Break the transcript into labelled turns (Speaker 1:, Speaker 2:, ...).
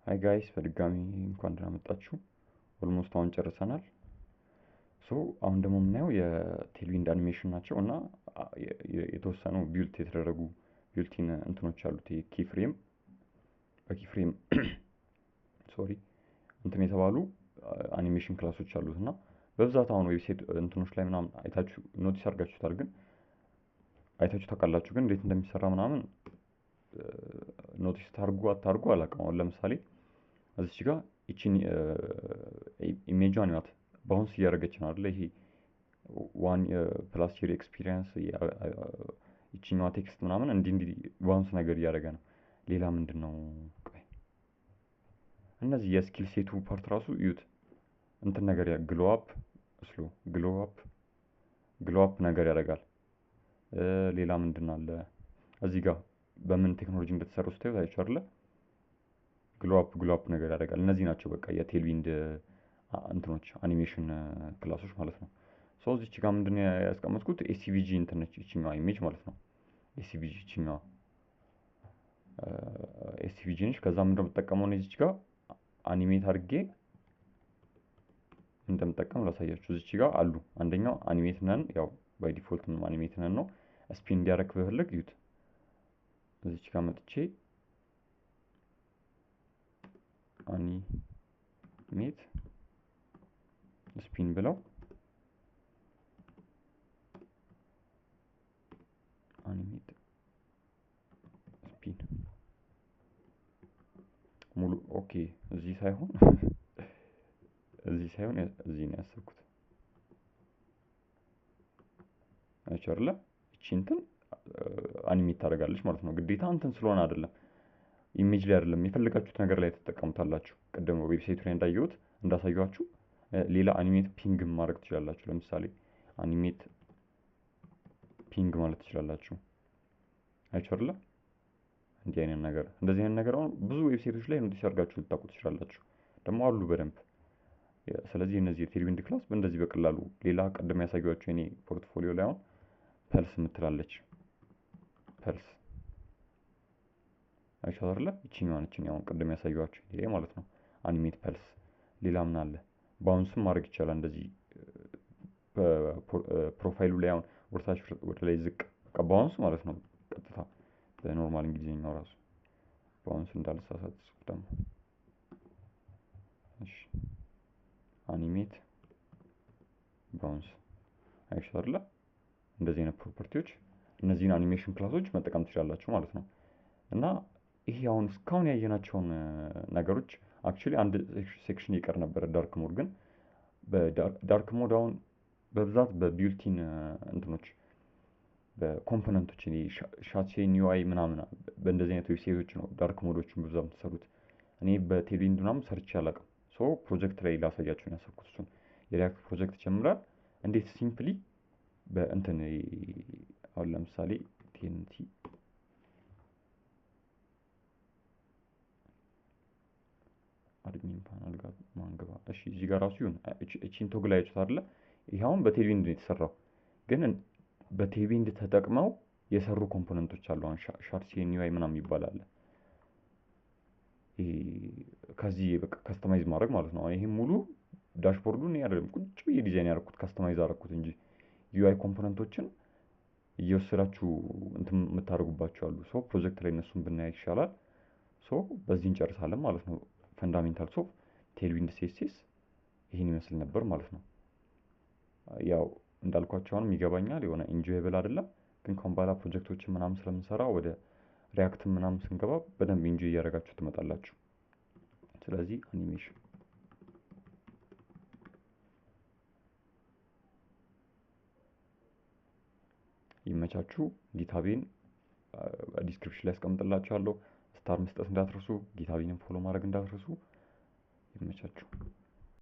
Speaker 1: ሃይ ጋይስ በድጋሚ እንኳን ደህና መጣችሁ። ኦልሞስት አሁን ጨርሰናል። አሁን ደግሞ የምናየው የቴልዊንድ አኒሜሽን ናቸው እና የተወሰኑ ቢልት የተደረጉ ቢልቲን እንትኖች አሉት። ኪ ፍሬም በኪፍሬም ሶሪ እንትን የተባሉ አኒሜሽን ክላሶች አሉት እና በብዛት አሁን ዌብሳይት እንትኖች ላይ ምናምን አይታችሁ ኖቲስ አድርጋችሁታል። ግን አይታችሁ ታውቃላችሁ፣ ግን እንዴት እንደሚሰራ ምናምን ኖቲስ ታርጉ አታርጉ አላውቅም። አሁን ለምሳሌ እዚች ጋር እቺን ኢሜጇን ያት ባውንስ እያደረገች ነው አይደል? ይሄ ዋን ፕላስ ዩር ኤክስፒሪየንስ እቺኛዋ ቴክስት ምናምን እንዲህ ባውንስ ነገር እያደረገ ነው። ሌላ ምንድነው? ቆይ እነዚህ የስኪል ሴቱ ፓርት ራሱ እዩት። እንትን ነገር ግሎ አፕ ነገር ያደርጋል። ሌላ ምንድነው አለ እዚህ ጋር በምን ቴክኖሎጂ እንደተሰሩ ስታዩ ታያችሁ አይደል? ግሎ አፕ ነገር ያደርጋል። እነዚህ ናቸው በቃ የቴልዊንድ እንትኖች አኒሜሽን ክላሶች ማለት ነው። እዚች ጋር ምንድነው ያስቀመጥኩት ኤሲቪጂ እንትነች እቺኛዋ ኢሜጅ ማለት ነው። ኤሲቪጂ እቺኛዋ ኤሲቪጂ ነች። ከዛ ምንድነው የምጠቀመው ነው እዚች ጋር አኒሜት አድርጌ እንደምጠቀም ላሳያችሁ። እዚች ጋር አሉ። አንደኛው አኒሜት ነን፣ ያው ባይ ዲፎልት ነው አኒሜት ነን ነው። ስፒን እንዲያረክ ብፈልግ እዩት። እዚች ጋር መጥቼ አኒሜት ስፒን ብለው አኒሜት ስፒን ሙሉ ኦኬ። እዚህ ሳይሆን እዚህ ነው ያሰብኩት። አይቻርለ እቺ እንትን አኒሜት ታደርጋለች ማለት ነው። ግዴታ እንትን ስለሆነ አይደለም፣ ኢሜጅ ላይ አይደለም፣ የፈለጋችሁት ነገር ላይ ተጠቀሙታላችሁ። ቀደም ዌብሳይቱ ላይ እንዳሳያችሁ ሌላ አኒሜት ፒንግ ማድረግ ትችላላችሁ። ለምሳሌ አኒሜት ፒንግ ማለት ትችላላችሁ። አይቻርለ እንደዚህ አይነት ነገር አሁን ብዙ ዌብሳይቶች ላይ ኖቲስ አድርጋችሁ ልታውቁ ትችላላችሁ። ደግሞ አሉ በደንብ። ስለዚህ እነዚህ የቴልዊንድ ክላስ በእንደዚህ በቀላሉ ሌላ ቀደም ያሳያችሁ እኔ ፖርትፎሊዮ ላይ አሁን ፐልስ የምትላለች ፐልስ አይቻርለ እቺኛው አሁን ቀደም ያሳያችሁ ይሄ ማለት ነው አኒሜት ፐልስ። ሌላ ምን አለ? ባውንስም ማድረግ ይቻላል እንደዚህ ፕሮፋይሉ ላይ አሁን ወርታች ወደ ላይ ዝቅ በቃ ባውንስ ማለት ነው። ቀጥታ በኖርማል እንግሊዝኛው ራሱ ባውንስ እንዳልሳሳት ደግሞ እሺ አኒሜት ባውንስ አይሻርላ። እንደዚህ አይነት ፕሮፐርቲዎች እነዚህን አኒሜሽን ክላሶች መጠቀም ትችላላችሁ ማለት ነው። እና ይሄ አሁን እስካሁን ያየናቸውን ነገሮች አክቹሊ አንድ ሴክሽን ይቀር ነበር ዳርክ ሞድ። ግን በዳርክ ሞድ አሁን በብዛት በቢልቲን እንትኖች በኮምፖነንቶች ሻትሴን ዩአይ ምናምን በእንደዚህ አይነት ዌብሳይቶች ነው ዳርክ ሞዶችን በብዛት የምትሰሩት። እኔ በቴልዊንድ ምናምን ሰርቼ አላውቅም። ፕሮጀክት ላይ ላሳያችሁ ነው ያሰብኩት። እሱን የሪያክት ፕሮጀክት ጀምራል እንዴት ሲምፕሊ በእንትን አሁን ለምሳሌ ቲኤንቲ አድሚን ፓናል ጋር ማንገባ። እሺ እዚህ ጋር ራሱ ይሁን እቺን ቶግል አይቻት አይደለ? ይሄውን በቴልዊንድ ነው የተሰራው። ግን በቴልዊንድ ተጠቅመው የሰሩ ኮምፖነንቶች አሉ። አሁን ሻትሴን ዩአይ ምናምን ይባላል። ይሄ ከዚህ በቃ ከስተማይዝ ማድረግ ማለት ነው። ይሄ ሙሉ ዳሽቦርዱን ያደርም ቁጭ ብዬ ዲዛይን ያደረኩት ከስተማይዝ አደረኩት እንጂ ዩአይ ኮምፖነንቶችን እየወሰዳችሁ እንትን የምታደርጉባቸው አሉ። ፕሮጀክት ላይ እነሱን ብናይ ይሻላል። በዚህ እንጨርሳለን ማለት ነው። ፈንዳሜንታልስ ኦፍ ቴልዊንድ ሲኤስኤስ ይሄን ይመስል ነበር ማለት ነው። ያው እንዳልኳችሁ አሁንም ይገባኛል የሆነ ኢንጆየብል አይደለም። ግን ኮምባላ ፕሮጀክቶችን ምናምን ስለምንሰራ ወደ ሪያክት ምናምን ስንገባ በደንብ ኢንጆይ እያደረጋችሁ ትመጣላችሁ። ስለዚህ አኒሜሽን ይመቻችሁ። ጊታቤን ዲስክሪፕሽን ላይ አስቀምጥላችኋለሁ። ስታር መስጠት እንዳትረሱ፣ ጊታቤንም ፎሎ ማድረግ እንዳትረሱ። ይመቻችሁ።